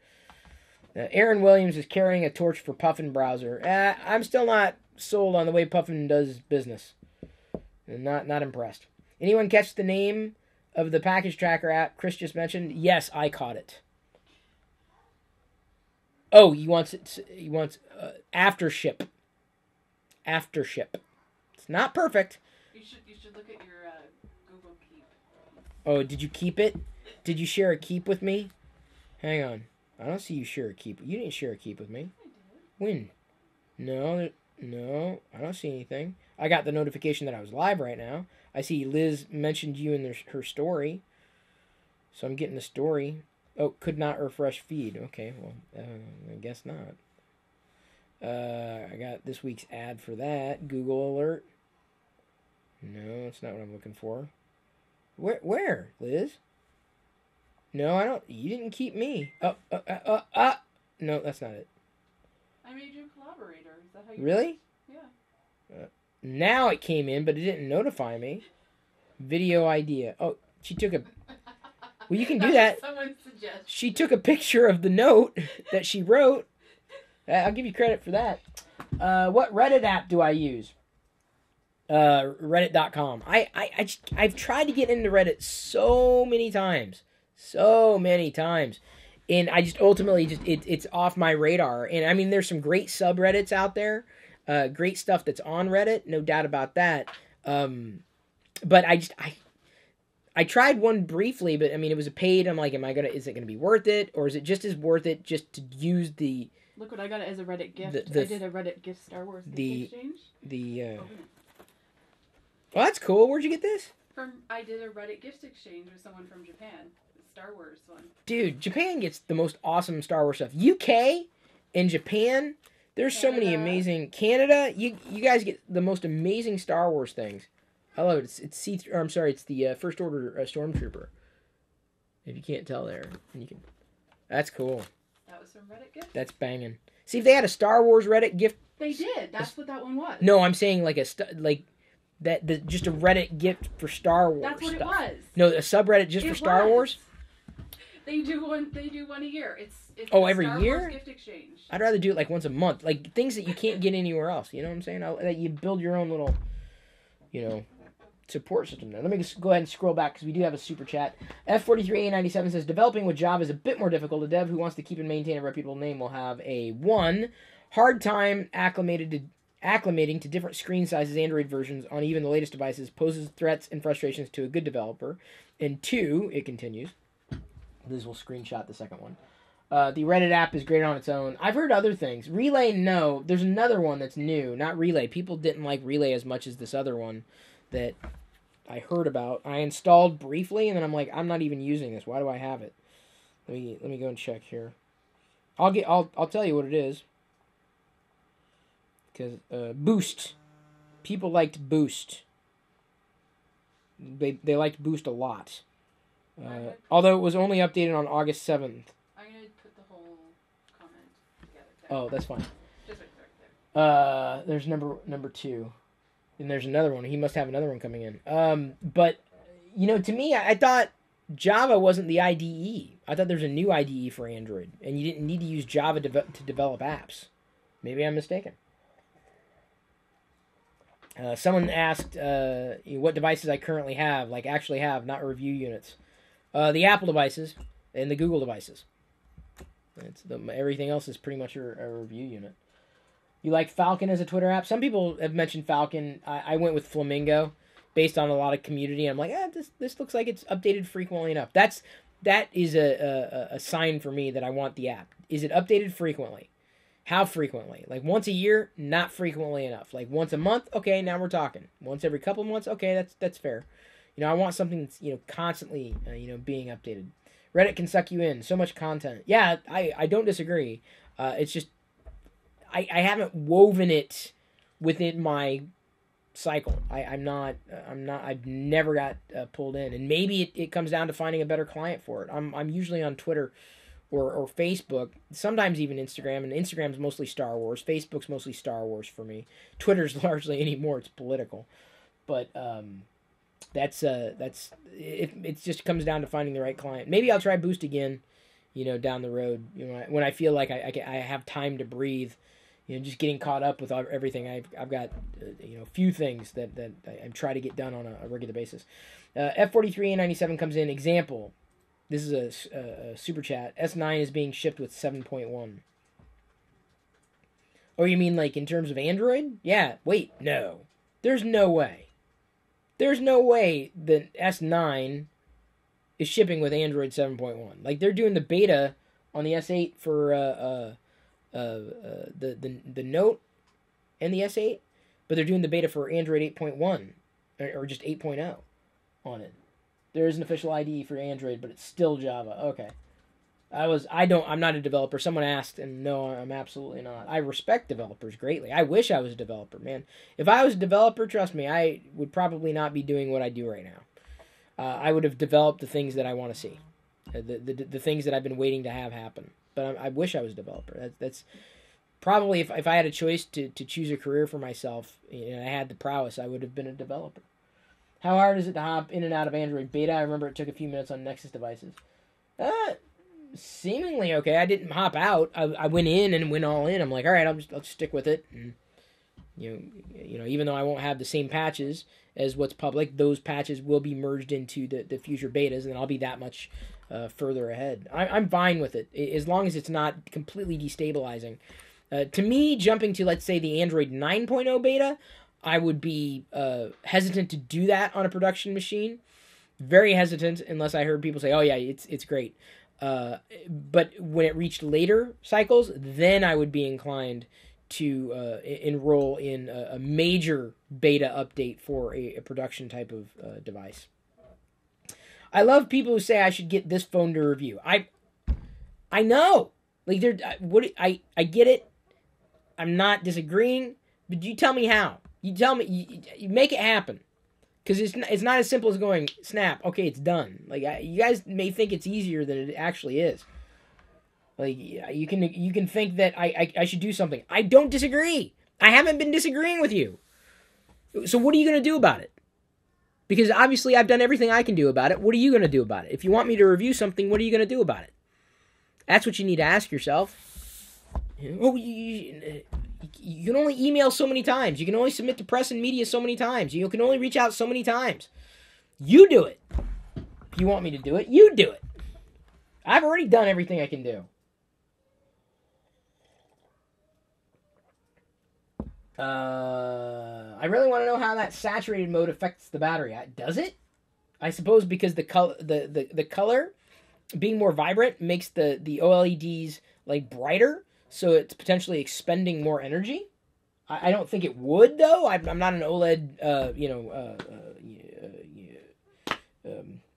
Aaron Williams is carrying a torch for Puffin browser. I'm still not sold on the way Puffin does business. Not impressed. Anyone catch the name of the package tracker app Chris just mentioned? Yes, I caught it. Oh, he wants Aftership. Aftership. It's not perfect. You should look at your Google Keep. Oh, did you keep it? Did you share a keep with me? Hang on. I don't see you share a keep. You didn't share a keep with me. I did. When? No, I don't see anything. I got the notification that I was live right now. I see Liz mentioned you in her story. So I'm getting the story. Oh, could not refresh feed. Okay, well, I guess not. I got this week's ad for that. Google alert. No, that's not what I'm looking for. Where, Liz? No, I don't. You didn't keep me. No, that's not it. I made you a collaborator. Is that how you Really? Yeah. Now it came in, but it didn't notify me. Video idea. Oh, she took a... Well, you can do that. Someone's suggestion. She took a picture of the note that she wrote. I'll give you credit for that. What Reddit app do I use? Reddit.com. I've tried to get into Reddit so many times. And I just ultimately it's off my radar. And I mean, there's some great subreddits out there. Great stuff that's on Reddit. No doubt about that. But I tried one briefly, but I mean, it was a paid. I'm like, is it gonna be worth it? Or is it just as worth it just to use the... Look what I got as a Reddit gift. I did a Reddit gift Star Wars gift exchange. Well, that's cool. Where'd you get this? I did a Reddit gift exchange with someone from Japan. The Star Wars one. Dude, Japan gets the most awesome Star Wars stuff. UK and Japan, there's so many amazing... Canada, you guys get the most amazing Star Wars things. I love it. It's the First Order Stormtrooper. If you can't tell there, you can. That's cool. That was from Reddit gift. That's banging. See if they had a Star Wars Reddit gift. They did. That's what that one was. No, I'm saying like just a Reddit gift for Star Wars. That's what stuff. it was. No, a subreddit just for Star Wars. They do one a year. It's every Star year? Wars gift exchange. I'd rather do it like once a month, like things that you can't get anywhere else. You know what I'm saying? That you build your own little, support system there. Let me just go ahead and scroll back because we do have a super chat. F43A97 says, developing with Java is a bit more difficult. A dev who wants to keep and maintain a reputable name will have a 1, hard time acclimating acclimating to different screen sizes Android versions on even the latest devices poses threats and frustrations to a good developer. And 2, it continues. This will screenshot the second one. The Reddit app is great on its own. I've heard other things. Relay, no. There's another one that's new. Not Relay. People didn't like Relay as much as this other one that I heard about. I installed briefly, and then I'm like, I'm not even using this. Why do I have it? Let me go and check here. I'll tell you what it is. Because Boost. People liked Boost. They liked Boost a lot. Although it was only updated on August 7th. I'm going to put the whole comment together. Oh, that's fine. Just right there. There's number 2. And there's another one. He must have another one coming in. But, you know, to me, I thought Java wasn't the IDE. I thought there was a new IDE for Android. And you didn't need to use Java to develop apps. Maybe I'm mistaken. Someone asked what devices I currently have, like actually have, not review units. The Apple devices and the Google devices. Everything else is pretty much a review unit. You like Falcon as a Twitter app? Some people have mentioned Falcon. I went with Flamingo based on a lot of community. I'm like, this looks like it's updated frequently enough. That is a sign for me that I want the app. Is it updated frequently? How frequently? Like once a year? Not frequently enough. Like once a month? Okay, now we're talking. Once every couple of months? Okay, that's fair. You know, I want something that's, you know, constantly, being updated. Reddit can suck you in. So much content. Yeah, I don't disagree. It's just, I haven't woven it within my cycle. I've never got pulled in. And maybe it comes down to finding a better client for it. I'm usually on Twitter or Facebook, sometimes even Instagram, and Instagram's mostly Star Wars. Facebook's mostly Star Wars for me. Twitter's largely anymore, it's political. But it just comes down to finding the right client. Maybe I'll try Boost again, down the road. When I feel like I have time to breathe, just getting caught up with everything. I've got a few things that I try to get done on a regular basis. F43A97 comes in. Example. This is a super chat. S9 is being shipped with 7.1. Oh, you mean like in terms of Android? Yeah. Wait, no. There's no way. There's no way that S9 is shipping with Android 7.1. Like they're doing the beta on the S8 for the Note and the S8, but they're doing the beta for Android 8.1 or just 8.0 on it. There is an official IDE for Android, but it's still Java. Okay. I'm not a developer. Someone asked, and no, I'm absolutely not. I respect developers greatly. I wish I was a developer, man. If I was a developer, trust me, I would probably not be doing what I do right now. I would have developed the things that I want to see. The things that I've been waiting to have happen. But I wish I was a developer. That's probably, if I had a choice to choose a career for myself, and I had the prowess, I would have been a developer. How hard is it to hop in and out of Android beta? I remember it took a few minutes on Nexus devices. Seemingly okay. I didn't hop out. I went in and went all in. I'm like, all right, I'll just stick with it. And, even though I won't have the same patches as what's public, those patches will be merged into the future betas, and I'll be that much further ahead. I'm fine with it, as long as it's not completely destabilizing. To me, jumping to, let's say, the Android 9.0 beta, I would be hesitant to do that on a production machine. Very hesitant, unless I heard people say, oh yeah, it's great. But when it reached later cycles, then I would be inclined to enroll in a major beta update for a production type of device. I love people who say I should get this phone to review. I know. Like I get it. I'm not disagreeing, but you tell me how. You tell me, you make it happen. Because it's not as simple as going, snap, okay, it's done. Like, you guys may think it's easier than it actually is. Like, you can think that I should do something. I don't disagree. I haven't been disagreeing with you. So what are you going to do about it? Because obviously I've done everything I can do about it. What are you going to do about it? If you want me to review something, what are you going to do about it? That's what you need to ask yourself. Oh, you can only email so many times. You can only submit to press and media so many times. You can only reach out so many times. You do it. If you want me to do it, you do it. I've already done everything I can do. I really want to know how that saturated mode affects the battery. Does it? I suppose because the color being more vibrant makes the OLEDs like brighter, so it's potentially expending more energy. I don't think it would though. I'm not an OLED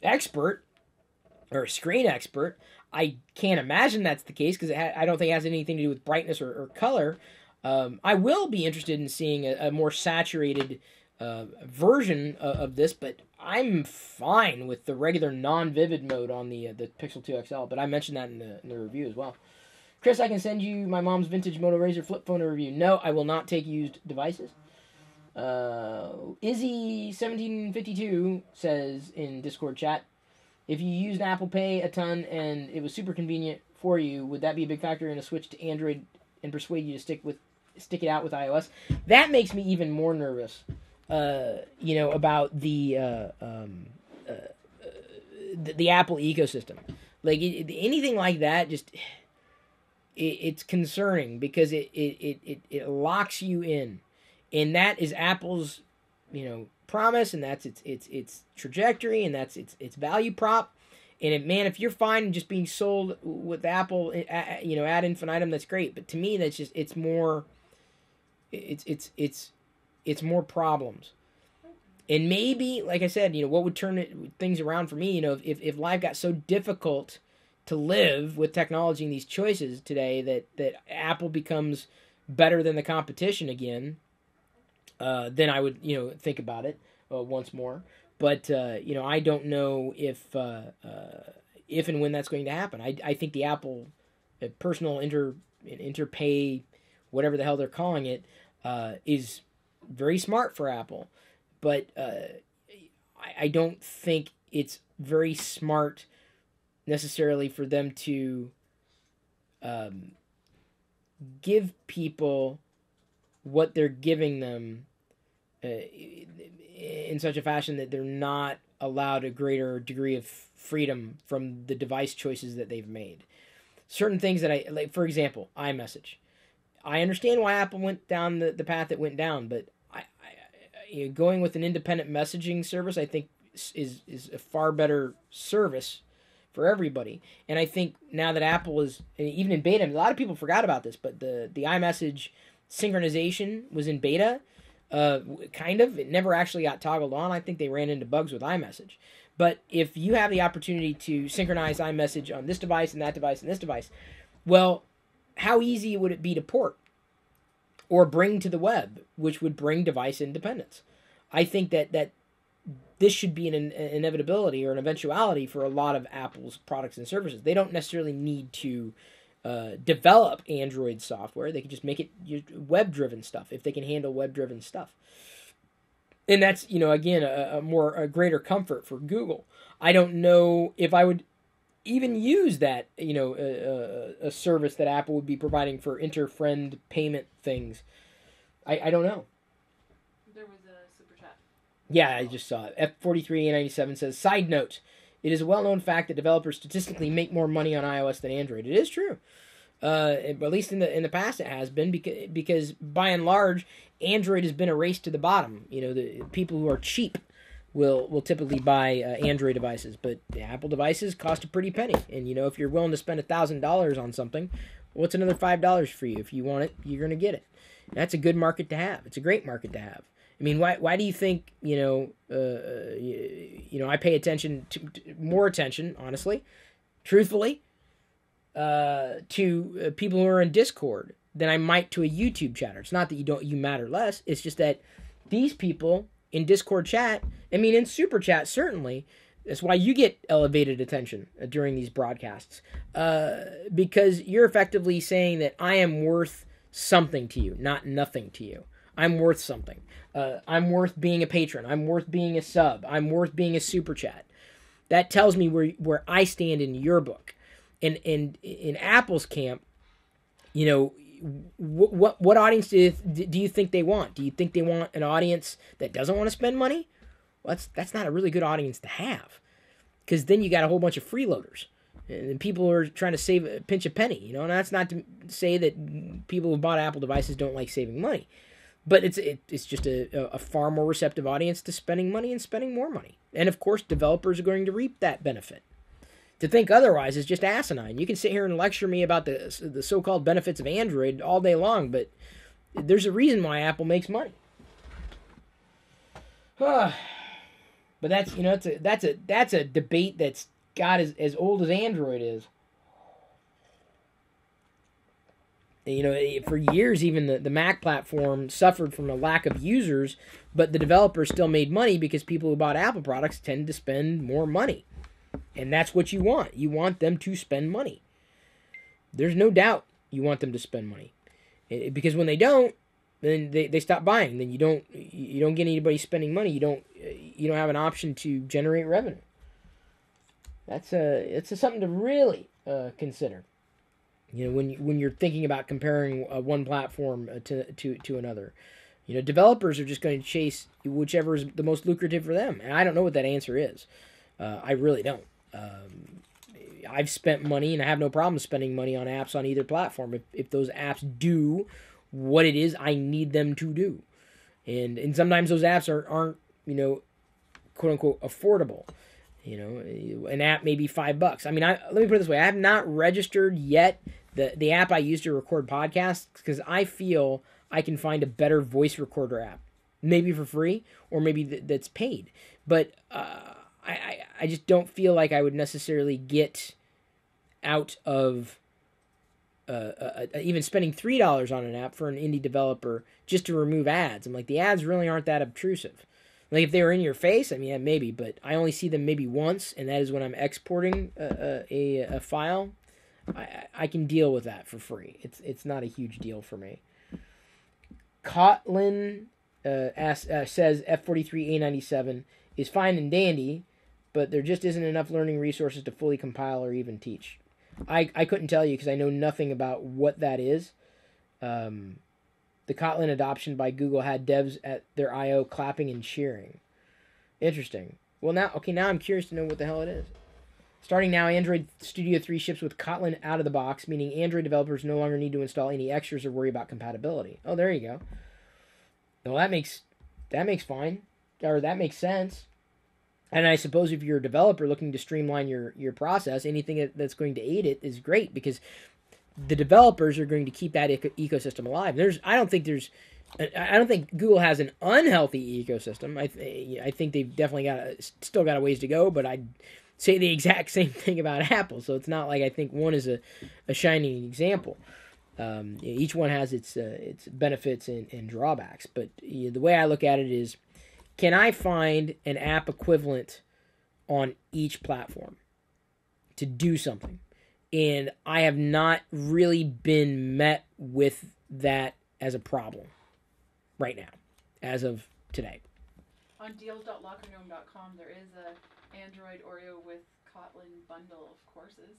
expert or a screen expert. I can't imagine that's the case because I don't think it has anything to do with brightness or color. I will be interested in seeing a more saturated version of this, but I'm fine with the regular non-vivid mode on the Pixel 2 XL. But I mentioned that in the review as well. Chris, I can send you my mom's vintage Moto Razr flip phone to review. No, I will not take used devices. Izzy1752 says in Discord chat, if you used Apple Pay a ton and it was super convenient for you, would that be a big factor in a switch to Android and persuade you to stick it out with iOS? That makes me even more nervous, about the Apple ecosystem. Like anything like that, just it's concerning because it locks you in, and that is Apple's promise, and that's its trajectory, and that's its value prop. And if you're fine just being sold with Apple, ad infinitum, that's great. But to me, that's just it's more problems. And maybe, like I said, what would turn things around for me, if life got so difficult to live with technology and these choices today that Apple becomes better than the competition again, then I would, think about it once more. But, I don't know if and when that's going to happen. I think the Apple personal interpay, whatever the hell they're calling it, is very smart for Apple. But I don't think it's very smart necessarily for them to give people what they're giving them in such a fashion that they're not allowed a greater degree of freedom from the device choices that they've made. Certain things that like, for example, iMessage. I understand why Apple went down the path it went down, but going with an independent messaging service, I think, is a far better service for everybody. And I think now that Apple is, even in beta, a lot of people forgot about this, but the iMessage synchronization was in beta, kind of. It never actually got toggled on. I think they ran into bugs with iMessage. But if you have the opportunity to synchronize iMessage on this device and that device and this device, well, how easy would it be to port or bring to the web, which would bring device independence? I think that this should be an inevitability or an eventuality for a lot of Apple's products and services. They don't necessarily need to develop Android software. They can just make it web-driven stuff if they can handle web-driven stuff. And that's, again, a greater comfort for Google. I don't know if I would even use that, a service that Apple would be providing for inter-friend payment things. I don't know. There was a super chat. Yeah, I just saw it. F4397 says, side note, it is a well-known fact that developers statistically make more money on iOS than Android. It is true. At least in the past it has been, because by and large, Android has been a race to the bottom. The people who are cheap will typically buy Android devices, but the Apple devices cost a pretty penny. And if you're willing to spend $1,000 on something, what's another $5 for you? If you want it, you're going to get it. That's a good market to have. It's a great market to have. I mean, why do you think I pay attention to more attention, honestly, truthfully, to people who are in Discord than I might to a YouTube chatter? It's not that you matter less. It's just that these people in Discord chat, in Super Chat, certainly, that's why you get elevated attention during these broadcasts. Because you're effectively saying that I am worth something to you, not nothing to you. I'm worth something. I'm worth being a patron. I'm worth being a sub. I'm worth being a Super Chat. That tells me where I stand in your book. And in Apple's camp, what audience do you think they want? Do you think they want an audience that doesn't want to spend money? Well, that's not a really good audience to have, because then you got a whole bunch of freeloaders and people who are trying to pinch a penny. And that's not to say that people who bought Apple devices don't like saving money, But it's just a far more receptive audience to spending money and spending more money. And of course, developers are going to reap that benefit. To think otherwise is just asinine. You can sit here and lecture me about the so-called benefits of Android all day long, but there's a reason why Apple makes money. But that's that's a debate that's got as old as Android is. For years, even the Mac platform suffered from a lack of users, but the developers still made money because people who bought Apple products tend to spend more money. And that's what you want. You want them to spend money. There's no doubt you want them to spend money. Because when they don't, then they stop buying. Then you don't get anybody spending money. You don't have an option to generate revenue. It's something to really consider. When you're thinking about comparing one platform to another. Developers are just going to chase whichever is the most lucrative for them. And I don't know what that answer is. I really don't. I've spent money, and I have no problem spending money on apps on either platform if those apps do what it is I need them to do. And sometimes those apps aren't quote unquote affordable. An app may be $5. I mean, let me put it this way: I have not registered yet the app I use to record podcasts because I feel I can find a better voice recorder app, maybe for free or maybe that's paid. But I just don't feel like I would necessarily get out of even spending $3 on an app for an indie developer just to remove ads. I'm like, the ads really aren't that obtrusive. Like, if they were in your face, I mean, yeah, maybe, but I only see them maybe once, and that is when I'm exporting a file. I can deal with that for free. It's not a huge deal for me. Kotlin says F43A97 is fine and dandy, but there just isn't enough learning resources to fully compile or even teach. I couldn't tell you because I know nothing about what that is. The Kotlin adoption by Google had devs at their I.O. clapping and cheering. Interesting. Well, now I'm curious to know what the hell it is. Starting now, Android Studio 3 ships with Kotlin out of the box, meaning Android developers no longer need to install any extras or worry about compatibility. Oh, there you go. Well, that makes fine, or that makes sense. And I suppose if you're a developer looking to streamline your process, anything that's going to aid it is great because the developers are going to keep that ecosystem alive. I don't think Google has an unhealthy ecosystem. I think they've definitely still got a ways to go, but I'd say the exact same thing about Apple. So it's not like I think one is a shining example. Each one has its benefits and drawbacks. But the way I look at it is, can I find an app equivalent on each platform to do something? And I have not really been met with that as a problem right now, as of today. On deals.lockergnome.com, there is a Android Oreo with Kotlin bundle of courses.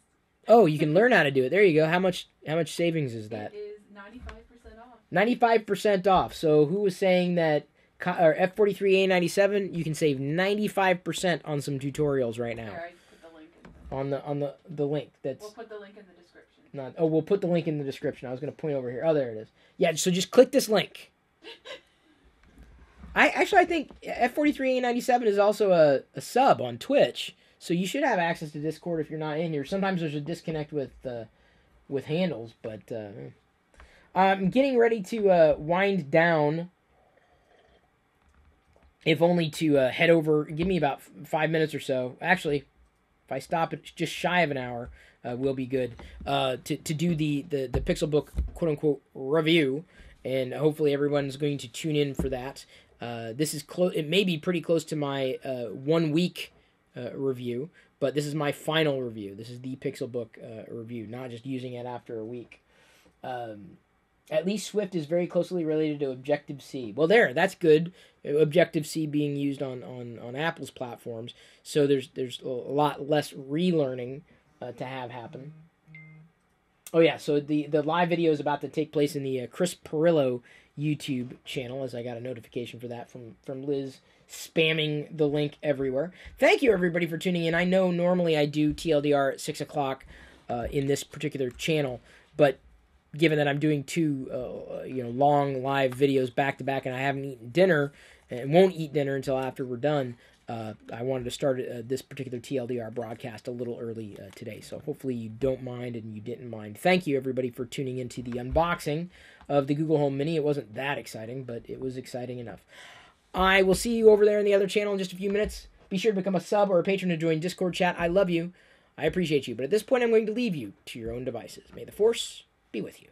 Oh, you can learn how to do it. There you go. How much savings is that? It is 95% off. 95% off. So who was saying that F43A97, you can save 95% on some tutorials right now. Here, I put the link in on the link. We'll put the link in the description. We'll put the link in the description. I was going to point over here. Oh, there it is. Yeah, so just click this link. I think F43A97 is also a sub on Twitch, so you should have access to Discord if you're not in here. Sometimes there's a disconnect with handles, but I'm getting ready to wind down. If only to head over, give me about 5 minutes or so. Actually, if I stop at just shy of an hour, we'll be good to do the Pixelbook quote-unquote review, and hopefully everyone's going to tune in for that. This is close. It may be pretty close to my 1 week review, but this is my final review. This is the Pixelbook review, not just using it after a week. At least Swift is very closely related to Objective-C. Well, that's good. Objective-C being used on Apple's platforms, so there's a lot less relearning to have happen. Oh yeah, so the live video is about to take place in the Chris Pirillo YouTube channel, as I got a notification for that from Liz spamming the link everywhere. Thank you everybody for tuning in. I know normally I do TLDR at 6 o'clock in this particular channel, but given that I'm doing two long live videos back to back, and I haven't eaten dinner and won't eat dinner until after we're done, I wanted to start this particular TLDR broadcast a little early today. So hopefully you don't mind and you didn't mind. Thank you, everybody, for tuning into the unboxing of the Google Home Mini. It wasn't that exciting, but it was exciting enough. I will see you over there in the other channel in just a few minutes. Be sure to become a sub or a patron to join Discord chat. I love you. I appreciate you. But at this point, I'm going to leave you to your own devices. May the Force be with you.